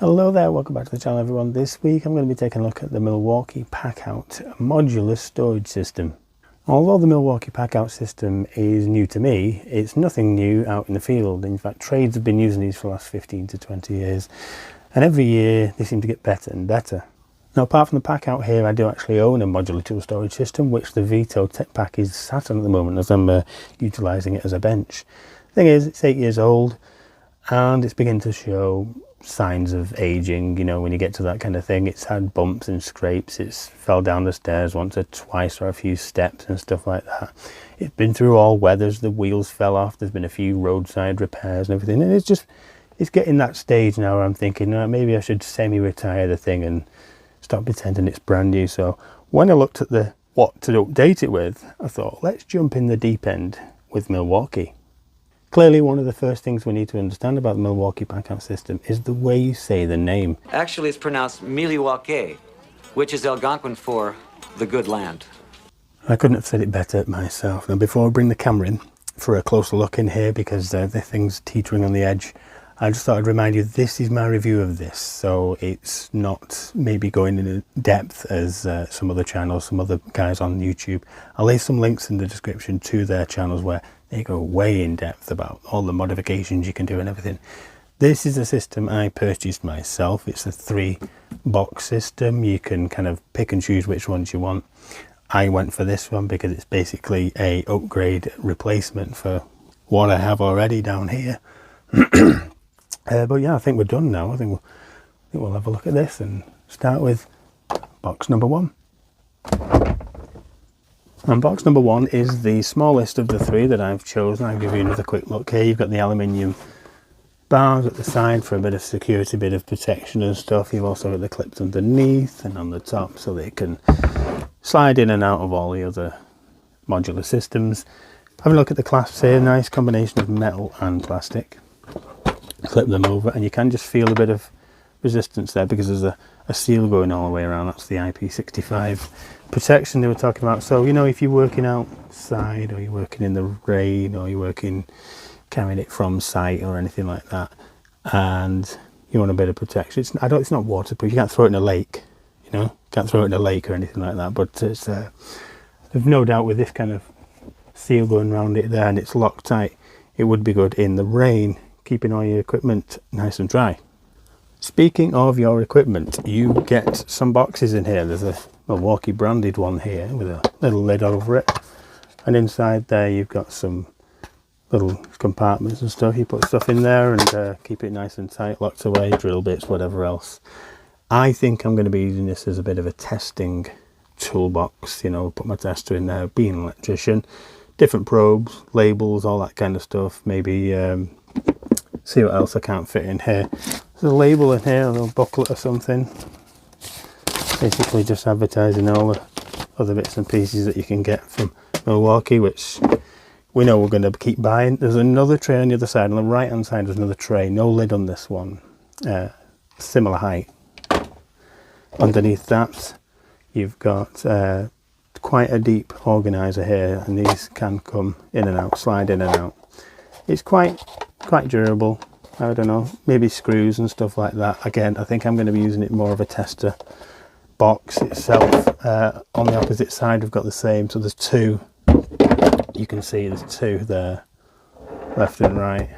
Hello there, welcome back to the channel everyone. This week I'm going to be taking a look at the Milwaukee Packout modular storage system. Although the Milwaukee Packout system is new to me, it's nothing new out in the field. In fact, trades have been using these for the last 15 to 20 years, and every year they seem to get better and better. Now, apart from the Packout here, I do actually own a modular tool storage system, which the Vito Tech Pack is sat on at the moment as I'm utilising it as a bench. The thing is, it's 8 years old and it's beginning to show signs of aging. You know, when you get to that kind of thing, it's had bumps and scrapes, it's fell down the stairs once or twice or a few steps and stuff like that. It's been through all weathers, the wheels fell off, there's been a few roadside repairs and everything, and it's getting that stage now where I'm thinking, maybe I should semi-retire the thing and stop pretending it's brand new. So when I looked at what to update it with, I thought, let's jump in the deep end with Milwaukee. Clearly, one of the first things we need to understand about the Milwaukee Packout system is the way you say the name. Actually, it's pronounced Milwaukee, which is Algonquin for the good land. I couldn't have said it better myself. Now, before I bring the camera in for a closer look in here, because the thing's teetering on the edge, I just thought I'd remind you, this is my review of this, so it's not maybe going in depth as some other channels, some other guys on YouTube. I'll leave some links in the description to their channels where they go way in depth about all the modifications you can do and everything. This is a system I purchased myself. It's a 3-box system. You can kind of pick and choose which ones you want. I went for this one because it's basically a upgrade replacement for what I have already down here. But yeah, I think we're done now. I think we'll have a look at this and start with box number 1. And box number 1 is the smallest of the 3 that I've chosen. I'll give you another quick look here. You've got the aluminium bars at the side for a bit of security, a bit of protection and stuff. You've also got the clips underneath and on the top so they can slide in and out of all the other modular systems. Have a look at the clasps here. Nice combination of metal and plastic. Clip them over and you can just feel a bit of resistance there because there's a seal going all the way around. That's the IP65 protection they were talking about. So, you know, if you're working outside or you're working in the rain or you're carrying it from site or anything like that, and you want a bit of protection, it's not waterproof. You can't throw it in a lake, you know, can't throw it in a lake or anything like that, but it's there's no doubt with this kind of seal going around it there and it's locked tight, it would be good in the rain, keeping all your equipment nice and dry. Speaking of your equipment, you get some boxes in here. There's a Milwaukee branded one here with a little lid over it, and inside there you've got some little compartments and stuff. You put stuff in there and keep it nice and tight, locked away, drill bits, whatever else. I think I'm going to be using this as a bit of a testing toolbox, you know, put my tester in there, being an electrician, different probes, labels, all that kind of stuff. Maybe see what else I can't fit in here. There's a label in here, a little booklet or something, basically just advertising all the other bits and pieces that you can get from Milwaukee, which we know we're going to keep buying. There's another tray on the other side. On the right hand side there's another tray, no lid on this one, similar height. Underneath that you've got quite a deep organizer here, and these can come in and out, slide in and out. It's quite durable. I don't know, maybe screws and stuff like that. Again, I think I'm going to be using it more of a tester. Box itself, on the opposite side we've got the same, so there's 2. You can see there's 2 there, left and right.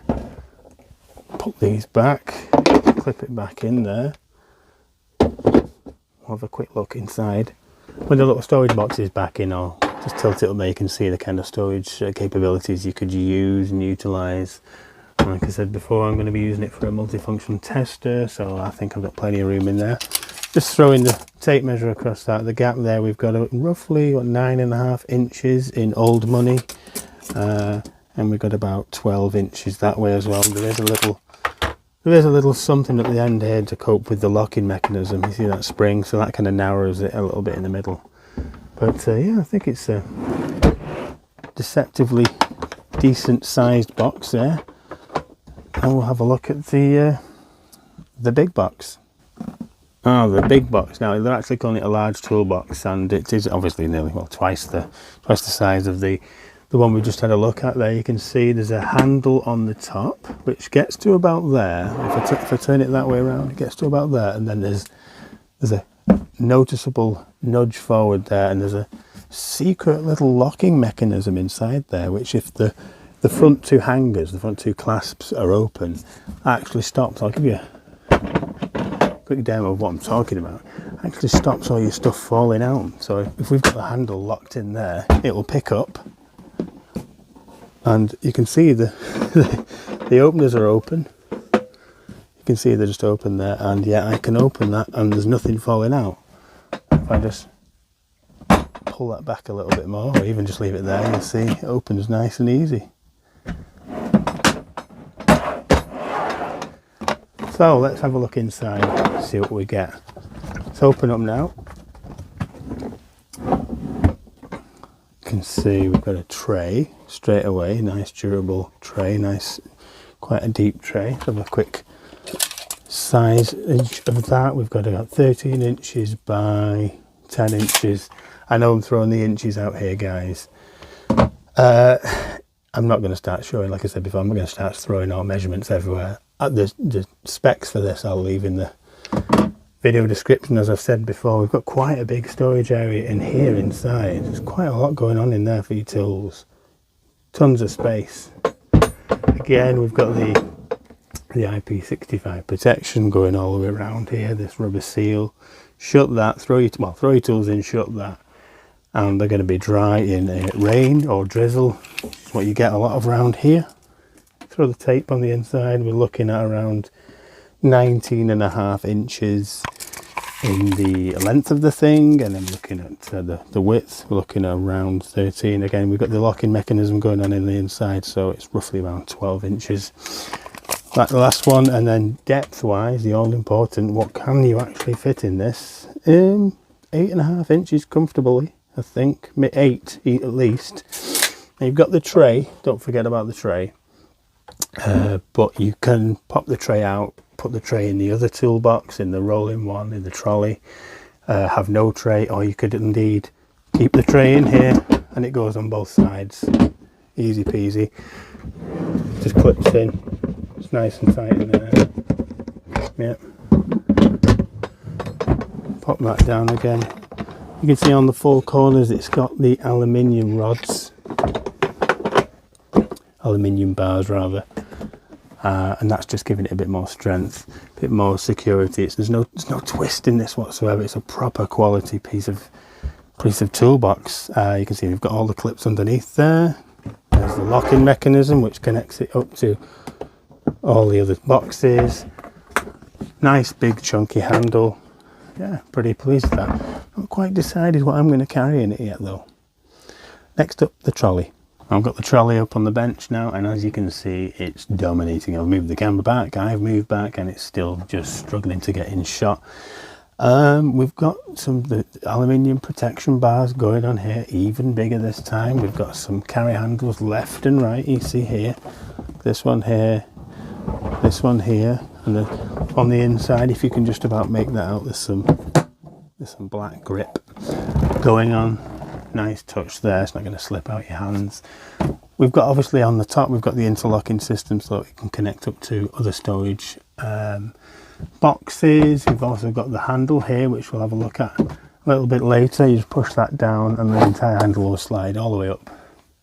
Put these back, clip it back in there. We'll have a quick look inside. When the little storage box is back in, I'll just tilt it up there. You can see the kind of storage capabilities you could use and utilise. Like I said before, I'm going to be using it for a multifunction tester, so I think I've got plenty of room in there. Just throwing the tape measure across that, the gap there, we've got roughly 9.5 inches in old money, and we've got about 12 inches that way as well. There is a little something at the end here to cope with the locking mechanism. You see that spring, so that kind of narrows it a little bit in the middle. But yeah, I think it's a deceptively decent sized box there. And we'll have a look at the big box. Oh, the big box. Now they're actually calling it a large toolbox, and it is obviously nearly, well, twice the size of the the one we just had a look at there, you can see there's a handle on the top which gets to about there. If I turn it that way around, it gets to about there, and then there's a noticeable nudge forward there, and there's a secret little locking mechanism inside there, which if the front two hangers, the front two clasps are open, actually stops. I'll give you a quick demo of what I'm talking about. Actually stops all your stuff falling out. So if we've got the handle locked in there, it will pick up, and you can see the openers are open. You can see they're just open there, and yeah, I can open that and there's nothing falling out. If I just pull that back a little bit more, or even just leave it there, you'll see it opens nice and easy. So let's have a look inside, see what we get. Let's open up now. You can see we've got a tray straight away, nice durable tray, nice, quite a deep tray. Let's have a quick size of that. We've got about 13 inches by 10 inches. I know I'm throwing the inches out here, guys. I'm not going to start showing, like I said before, I'm not going to start throwing our measurements everywhere. The specs for this I'll leave in the video description. As I've said before, we've got quite a big storage area in here inside. There's quite a lot going on in there for your tools. Tons of space. Again, we've got the IP65 protection going all the way around here, this rubber seal. Shut that, throw your tools in, shut that, and they're going to be dry in rain or drizzle, which is what you get a lot of around here. Throw the tape on the inside. We're looking at around 19.5 inches in the length of the thing, and then looking at the width, we're looking at around 13. Again, we've got the locking mechanism going on in the inside, so it's roughly around 12 inches. Like the last one. And then depth wise, the all important, what can you actually fit in this? 8.5 inches comfortably, I think. 8 at least. Now you've got the tray, don't forget about the tray, but you can pop the tray out, put the tray in the other toolbox, in the rolling one, in the trolley, have no tray, or you could indeed keep the tray in here and it goes on both sides. Easy peasy, just clips in. It's nice and tight in there. Yep. Pop that down again. You can see on the four corners it's got the aluminium rods, aluminium bars rather, and that's just giving it a bit more strength, a bit more security. There's no twist in this whatsoever. It's a proper quality piece of toolbox. You can see we've got all the clips underneath there. There's the locking mechanism which connects it up to all the other boxes. Nice big chunky handle. Yeah, pretty pleased with that. Not quite decided what I'm going to carry in it yet though. Next up, the trolley. I've got the trolley up on the bench now, and as you can see, it's dominating. I've moved the camera back, I've moved back, and it's still just struggling to get in shot. We've got the aluminium protection bars going on here, even bigger this time. We've got some carry handles left and right, you see here. This one here, this one here, and then on the inside, if you can just about make that out, there's some black grip going on. Nice touch there, it's not going to slip out your hands. We've got, obviously on the top, we've got the interlocking system so it can connect up to other storage boxes. We've also got the handle here, which we'll have a look at a little bit later. You just push that down and the entire handle will slide all the way up,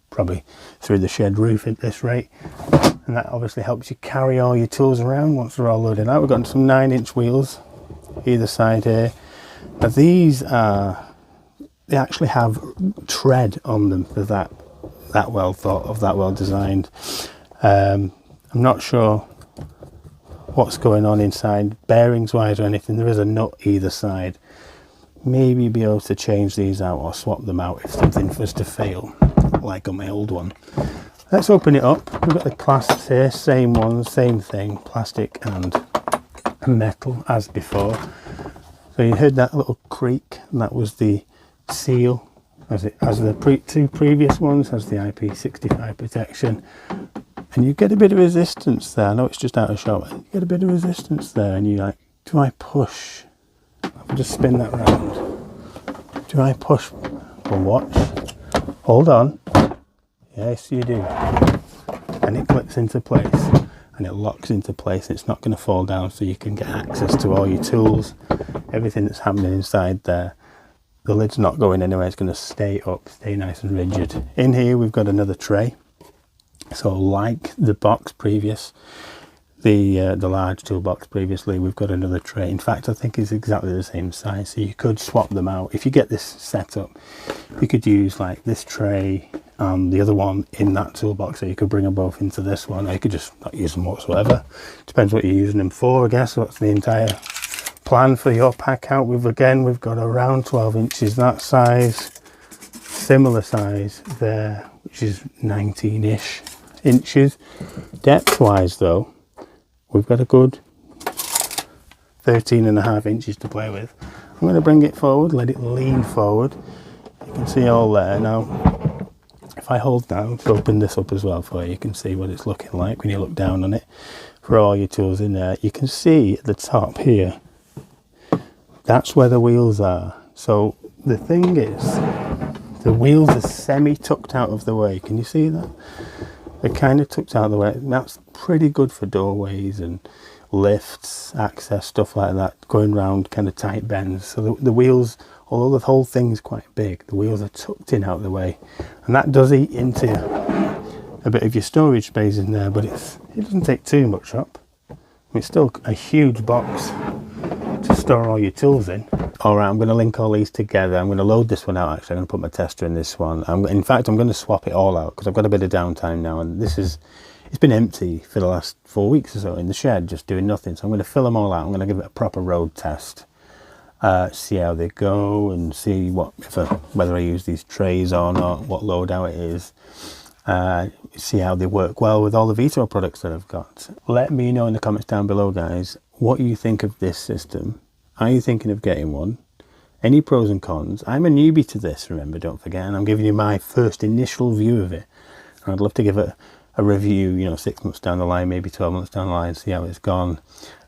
probably through the shed roof at this rate. And that obviously helps you carry all your tools around once they're all loaded out. We've got some 9-inch wheels either side here. Now these are, they actually have tread on them for that well thought of, that well designed. I'm not sure what's going on inside bearings wise or anything. There is a nut either side. Maybe you'll be able to change these out or swap them out if something was to fail, like on my old one. Let's open it up. We've got the clasps here, same ones, same thing, plastic and metal as before. So you heard that little creak, and that was the seal, as the two previous ones, has the IP65 protection. And you get a bit of resistance there. I know it's just out of shot, but you get a bit of resistance there, and you're like, do I push? I'll just spin that round. Do I push? Well, watch. Hold on. Yes, you do. And it clips into place and it locks into place. It's not going to fall down, so you can get access to all your tools, everything that's happening inside there. The lid's not going anywhere. It's going to stay up, stay nice and rigid. In here we've got another tray. So like the box previous, the large toolbox previously, we've got another tray. In fact, I think it's exactly the same size, so you could swap them out. If you get this set up, you could use like this tray and the other one in that toolbox, so you could bring them both into this one, or you could just not use them whatsoever. Depends what you're using them for, I guess. That's the entire plan for your pack out. We've got around 12 inches that size, similar size there, which is 19-ish inches. Depth wise though, we've got a good 13.5 inches to play with. I'm going to bring it forward, let it lean forward. You can see all there. Now if I hold down to open this up as well for you, you can see what it's looking like when you look down on it for all your tools in there. You can see at the top here, that's where the wheels are. So the thing is, the wheels are semi-tucked out of the way. Can you see that? They're kind of tucked out of the way. That's pretty good for doorways and lifts, access, stuff like that, going around kind of tight bends. So the wheels, although the whole thing is quite big, the wheels are tucked in out of the way. And that does eat into a bit of your storage space in there, but it doesn't take too much up. It's still a huge box to store all your tools in. Alright, I'm going to link all these together. I'm going to load this one out actually. I'm going to put my tester in this one. In fact, I'm going to swap it all out because I've got a bit of downtime now, and it's been empty for the last 4 weeks or so in the shed, just doing nothing. So I'm going to fill them all out. I'm going to give it a proper road test, see how they go, and see whether I use these trays or not, what loadout it is. See how they work well with all the Veto products that I've got. Let me know in the comments down below, guys, what you think of this system. Are you thinking of getting one? Any pros and cons? I'm a newbie to this, remember, don't forget, and I'm giving you my first initial view of it. And I'd love to give it a review, 6 months down the line, maybe 12 months down the line, see how it's gone,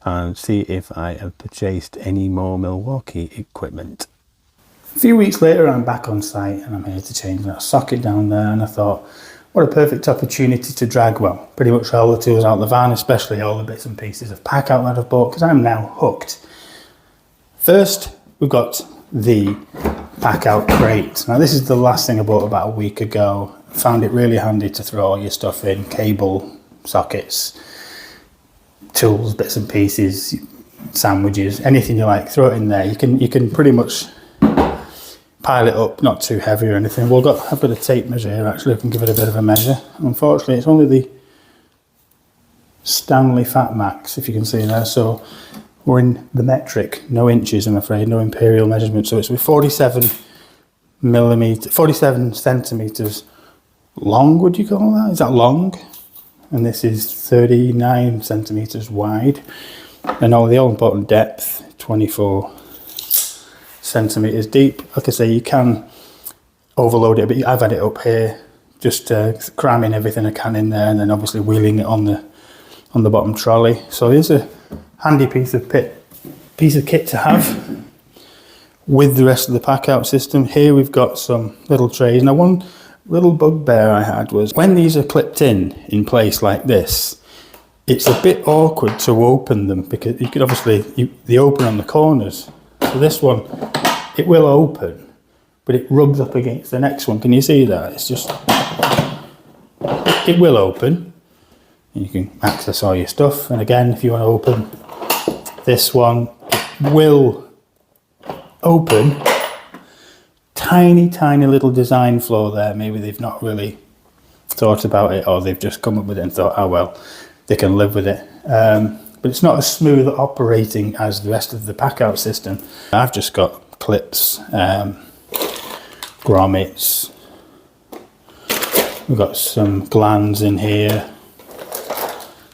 and see if I have purchased any more Milwaukee equipment. A few weeks later, I'm back on site and I'm here to change that socket down there, and I thought, what a perfect opportunity to drag, well, pretty much all the tools out of the van, especially all the bits and pieces of Packout that I've bought, because I'm now hooked. First, we've got the Packout crate. Now this is the last thing I bought about a week ago. Found it really handy to throw all your stuff in, cable, sockets, tools, bits and pieces, sandwiches, anything you like, throw it in there. You can pretty much pile it up, not too heavy or anything. I've got a tape measure here actually, I can give it a bit of a measure. Unfortunately, it's only the Stanley Fat Max, if you can see there, so we're in the metric, no inches I'm afraid, no imperial measurement, so it's with 47 centimeters long, would you call that? Is that long? And this is 39 centimeters wide, and all the all important depth, 24 centimeters deep. Like I say, you can overload it, but I've had it up here, just cramming everything I can in there, and then obviously wheeling it on the bottom trolley. So here's a handy piece of kit to have with the rest of the Packout system. Here we've got some little trays. Now one little bugbear I had was when these are clipped in place like this, it's a bit awkward to open them because you could obviously, they open on the corners. So this one, it will open, but it rubs up against the next one. Can you see that? It's just, it will open. And you can access all your stuff. And again, if you want to open this one, it will open. Tiny little design flaw there. Maybe they've not really thought about it, or they've just come up with it and thought, oh well, they can live with it. But it's not as smooth operating as the rest of the Packout system. I've just got clips, grommets. We've got some glands in here,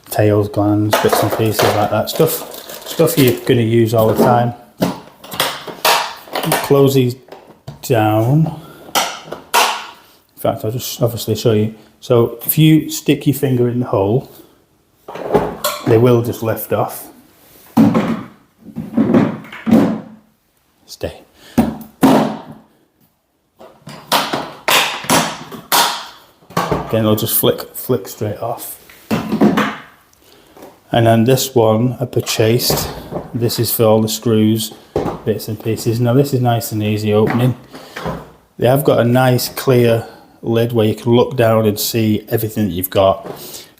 tails, glands, bits and pieces like that. Stuff you're going to use all the time. Close these down. In fact, I'll just obviously show you. So if you stick your finger in the hole, they will just lift off. Stay. Again, it'll just flick straight off. And then this one I purchased. This is for all the screws, bits and pieces. Now this is nice and easy opening. They have got a nice clear lid where you can look down and see everything that you've got.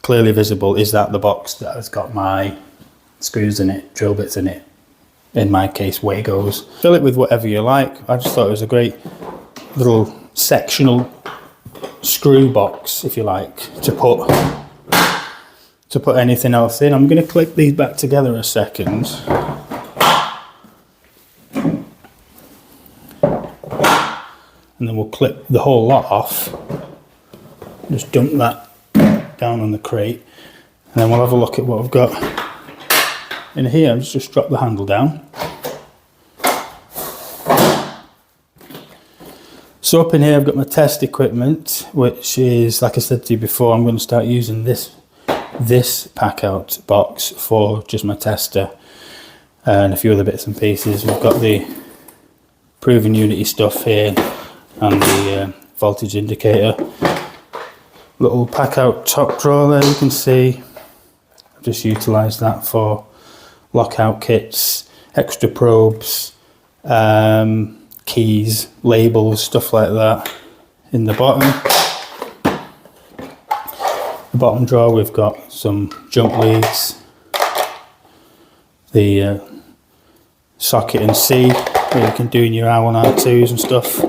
Clearly visible. Is that the box that has got my screws in it, drill bits in it? In my case, Wagos. Fill it with whatever you like. I just thought it was a great little sectional screw box, if you like, to put anything else in. I'm going to click these back together a second. And then we'll clip the whole lot off. Just dump that down on the crate. And then we'll have a look at what I've got in here. Just drop the handle down. So up in here I've got my test equipment, which is, like I said to you before, I'm going to start using this Packout box for just my tester and a few other bits and pieces. We've got the proven unity stuff here and the voltage indicator. Little Packout top drawer there, you can see. I've just utilised that for lockout kits, extra probes, keys, labels, stuff like that. In the bottom drawer we've got some jump leads, the socket and C where you can do in your R1, R2s and stuff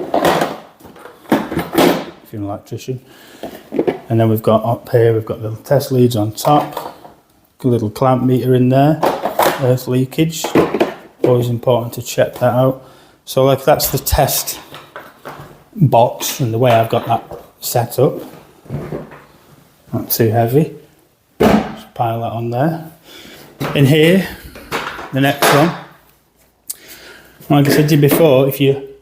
if you're an electrician. And then we've got up here, we've got the test leads on top, a little clamp meter in there, earth leakage, always important to check that out. So like that's the test box and the way I've got that set up. Not too heavy. Just pile that on there. In here, the next one. Like I said to you before, if you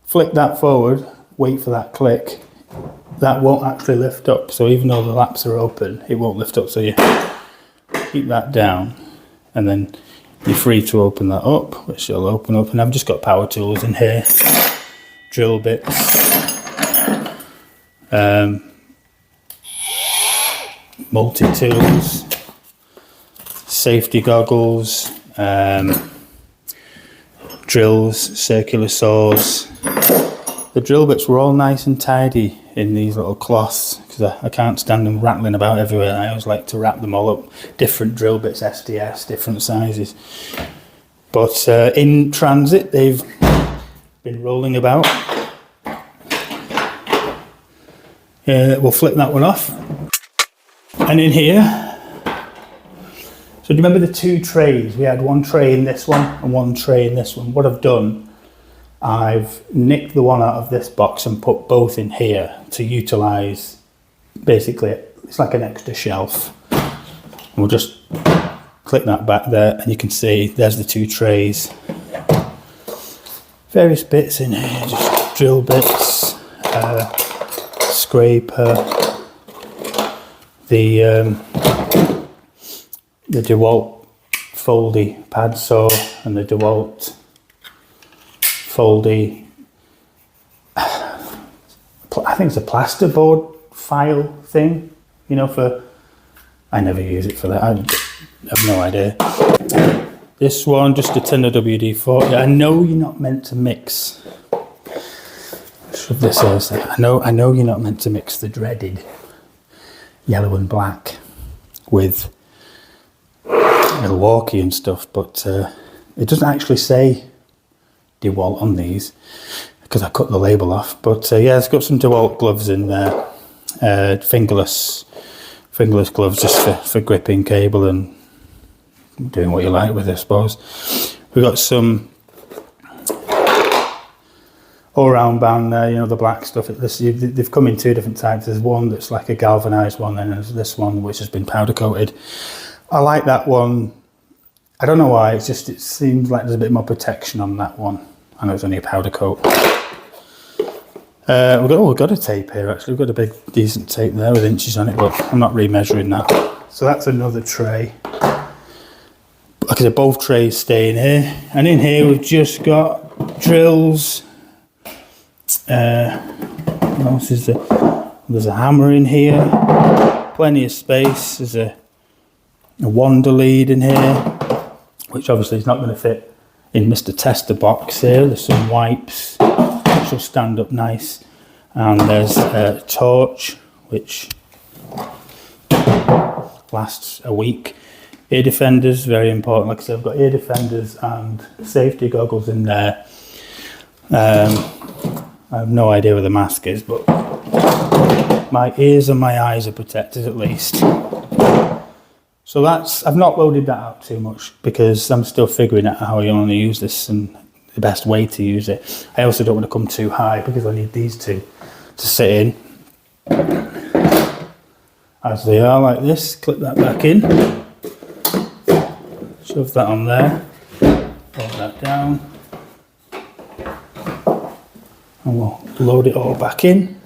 flick that forward, wait for that click, that won't actually lift up. So even though the laps are open, it won't lift up. So you keep that down and then you're free to open that up, which will open up. And I've just got power tools in here, drill bits, multi-tools, safety goggles, drills, circular saws. The drill bits were all nice and tidy in these little cloths because I can't stand them rattling about everywhere. I always like to wrap them all up. Different drill bits, SDS, different sizes. But in transit, they've been rolling about. We'll flip that one off. And in here, so do you remember the two trays? We had one tray in this one and one tray in this one. What I've done, I've nicked the one out of this box and put both in here to utilise, basically, it's like an extra shelf. And we'll just click that back there and you can see there's the two trays. Various bits in here, just drill bits, scraper, the DeWalt foldy pad saw and the DeWalt foldy, I think it's a plasterboard file thing, you know, for, I never use it for that, I have no idea. This one, just a tin of WD-40. I know you're not meant to mix, shove this else there. I know you're not meant to mix the dreaded yellow and black with Milwaukee and stuff, but it doesn't actually say DeWalt on these because I cut the label off. But yeah, it's got some DeWalt gloves in there, fingerless gloves just for gripping cable and doing what you like with it, I suppose. We've got some all-round band there, you know, the black stuff. They've come in two different types. There's one that's like a galvanised one, and there's this one which has been powder coated. I like that one. I don't know why, it seems like there's a bit more protection on that one. I know it's only a powder coat. We've got a tape here actually. We've got a big decent tape there with inches on it, but I'm not remeasuring that. So that's another tray. Like I said, both trays stay in here. And in here we've just got drills. What else is there? There's a hammer in here, plenty of space. There's a wander lead in here, which obviously is not going to fit in Mr. Tester box here. There's some wipes, which will stand up nice. And there's a torch, which lasts a week. Ear defenders, very important. Like I said, I've got ear defenders and safety goggles in there. I have no idea where the mask is, but my ears and my eyes are protected at least. So I've not loaded that out too much because I'm still figuring out how you want to use this and the best way to use it. I also don't want to come too high because I need these two to sit in as they are, like this. Clip that back in, shove that on there, pull that down, and we'll load it all back in.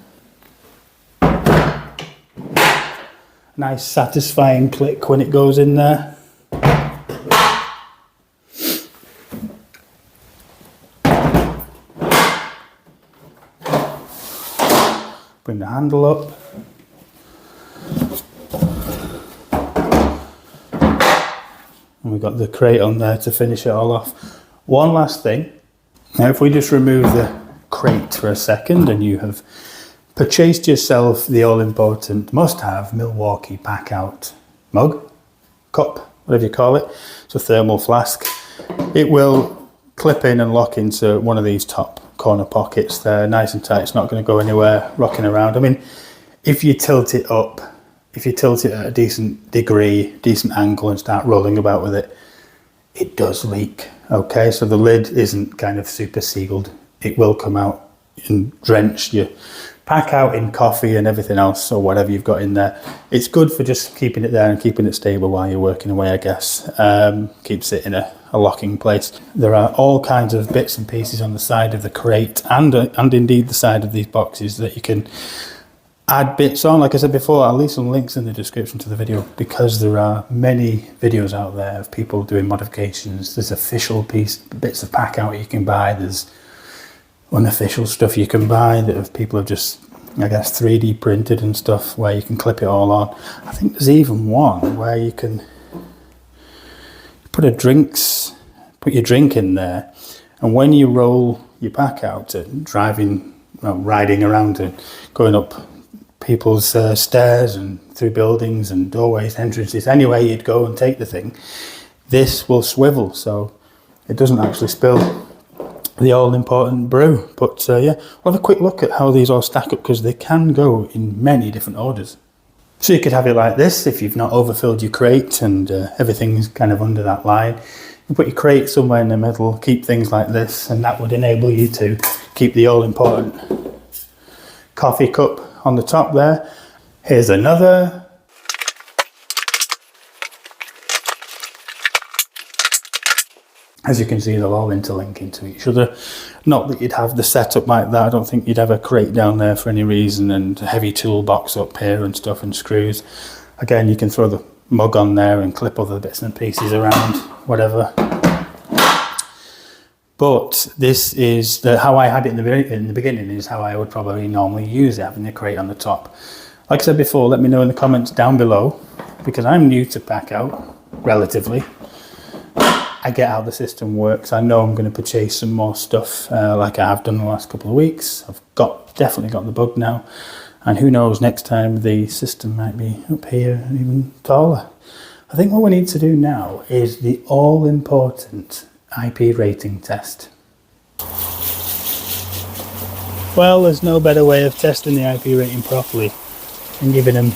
Nice satisfying click when it goes in there. Bring the handle up. And we've got the crate on there to finish it all off. One last thing. Now if we just remove the crate for a second, and you have purchased yourself the all-important must-have Milwaukee Packout mug, cup, whatever you call it. It's a thermal flask. It will clip in and lock into one of these top corner pockets. They're nice and tight. It's not going to go anywhere rocking around. I mean, if you tilt it up, if you tilt it at a decent degree, decent angle, and start rolling about with it, it does leak. Okay, so the lid isn't kind of super sealed. It will come out and drench your pack out in coffee and everything else, or whatever you've got in there. It's good for just keeping it there and keeping it stable while you're working away, I guess. Keeps it in a locking place. There are all kinds of bits and pieces on the side of the crate and indeed the side of these boxes that you can add bits on. Like I said before, I'll leave some links in the description to the video because there are many videos out there of people doing modifications. There's official bits of pack out you can buy. There's unofficial stuff you can buy that people have just, I guess, 3D printed and stuff where you can clip it all on. I think there's even one where you can put your drink in there, and when you roll your pack out riding around and going up people's stairs and through buildings and doorways, entrances, anywhere you'd go and take the thing, this will swivel so it doesn't actually spill the all-important brew. But yeah, we'll have a quick look at how these all stack up because they can go in many different orders. So you could have it like this if you've not overfilled your crate and everything's kind of under that line. You put your crate somewhere in the middle, keep things like this, and that would enable you to keep the all-important coffee cup on the top there. Here's another. As you can see, they'll all interlink into each other. Not that you'd have the setup like that. I don't think you'd have a crate down there for any reason and a heavy toolbox up here and stuff and screws. Again, you can throw the mug on there and clip other bits and pieces around, whatever. But this is how I had it in the beginning, is how I would probably normally use it, having the crate on the top. Like I said before, let me know in the comments down below, because I'm new to Packout, relatively. I get how the system works. I know I'm going to purchase some more stuff like I have done the last couple of weeks. I've definitely got the bug now. And who knows, next time the system might be up here and even taller. I think what we need to do now is the all-important IP rating test. Well, there's no better way of testing the IP rating properly than giving them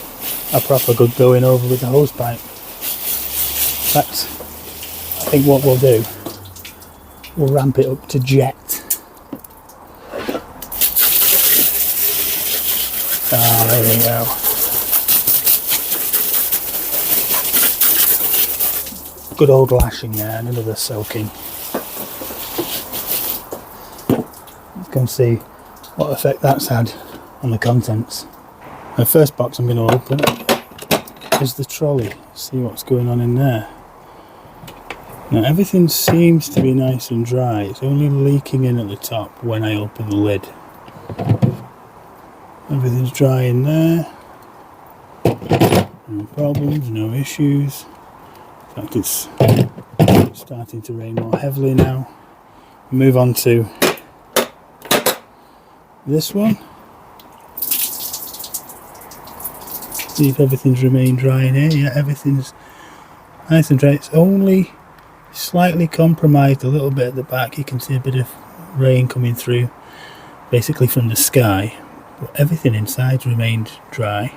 a proper good going over with the hose pipe. In fact, I think what we'll do, we'll ramp it up to jet. Ah, there we go. Good old lashing there, none of the soaking. You can see what effect that's had on the contents. The first box I'm going to open is the trolley. See what's going on in there. Now everything seems to be nice and dry. It's only leaking in at the top when I open the lid. Everything's dry in there. No problems, no issues. In fact, it's starting to rain more heavily now. Move on to this one. See if everything's remained dry in here. Yeah, everything's nice and dry. It's only slightly compromised a little bit at the back. You can see a bit of rain coming through, basically from the sky, but everything inside's remained dry.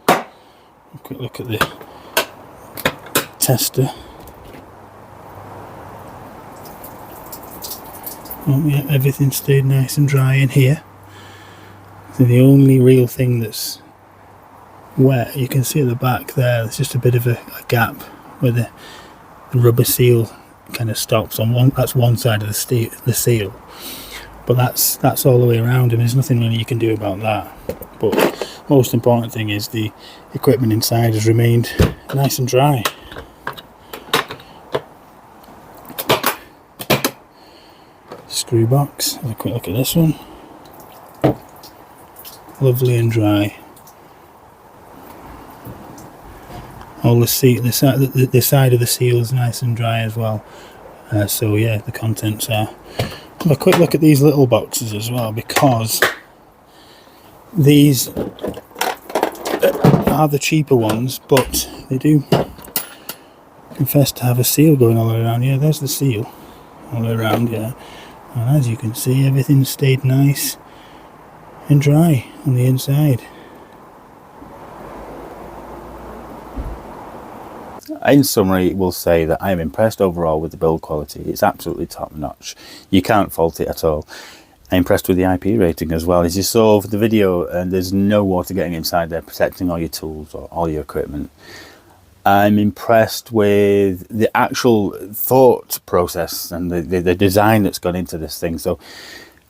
A quick look at the tester. Oh yeah, everything stayed nice and dry in here. So the only real thing that's wet, you can see at the back there's just a bit of a gap where the rubber seal kind of stops on one. That's one side of the seal, but that's all the way around, and there's nothing really you can do about that. But most important thing is the equipment inside has remained nice and dry. Screw box. Have a quick look at this one. Lovely and dry. All the side of the seal is nice and dry as well. So yeah, the contents are. Have a quick look at these little boxes as well, because these are the cheaper ones, but they do confess to have a seal going all around. Yeah, there's the seal all around. Yeah, and as you can see, everything stayed nice and dry on the inside. In summary, we'll say that I am impressed overall with the build quality. It's absolutely top notch. You can't fault it at all. I'm impressed with the IP rating as well. As you saw over the video, and there's no water getting inside there, protecting all your tools or all your equipment. I'm impressed with the actual thought process and the design that's gone into this thing. So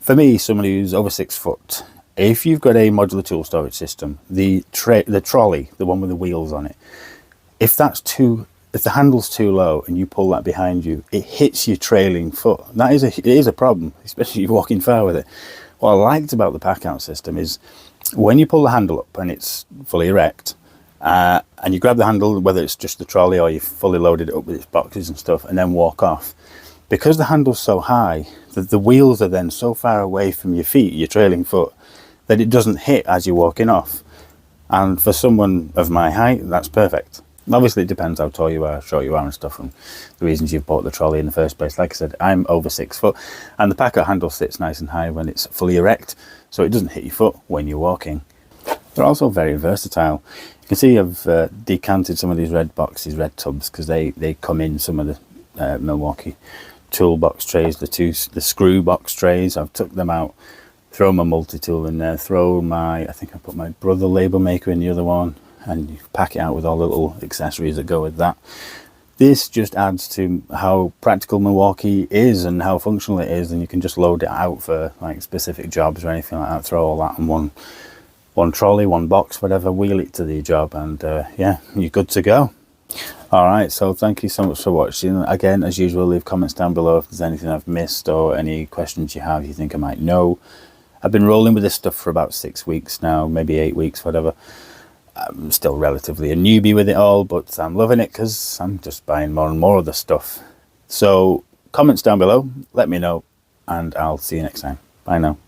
for me, somebody who's over 6 foot, if you've got a modular tool storage system, the trolley, the one with the wheels on it, if the handle's too low and you pull that behind you, it hits your trailing foot. It is a problem, especially if you're walking far with it. What I liked about the Packout system is when you pull the handle up and it's fully erect, and you grab the handle, whether it's just the trolley or you've fully loaded it up with its boxes and stuff, and then walk off, because the handle's so high, the wheels are then so far away from your feet, your trailing foot, that it doesn't hit as you're walking off. And for someone of my height, that's perfect. Obviously it depends how tall you are, short you are and stuff, and the reasons you've bought the trolley in the first place. Like I said, I'm over 6 foot, and the Packout handle sits nice and high when it's fully erect, so it doesn't hit your foot when you're walking. They're also very versatile. You can see I've decanted some of these red tubs, because they come in some of the Milwaukee toolbox trays, the screw box trays. I've took them out, throw my multi-tool in there, I think I put my Brother label maker in the other one, and you pack it out with all the little accessories that go with that. This just adds to how practical Milwaukee is and how functional it is, and you can just load it out for like specific jobs or anything like that. Throw all that in one trolley, one box, whatever, wheel it to the job, and yeah, you're good to go. Alright, so thank you so much for watching. Again, as usual, leave comments down below if there's anything I've missed or any questions you have you think I might know. I've been rolling with this stuff for about 6 weeks now, maybe 8 weeks, whatever. I'm still relatively a newbie with it all, but I'm loving it because I'm just buying more and more of the stuff. So comments down below, let me know, and I'll see you next time. Bye now.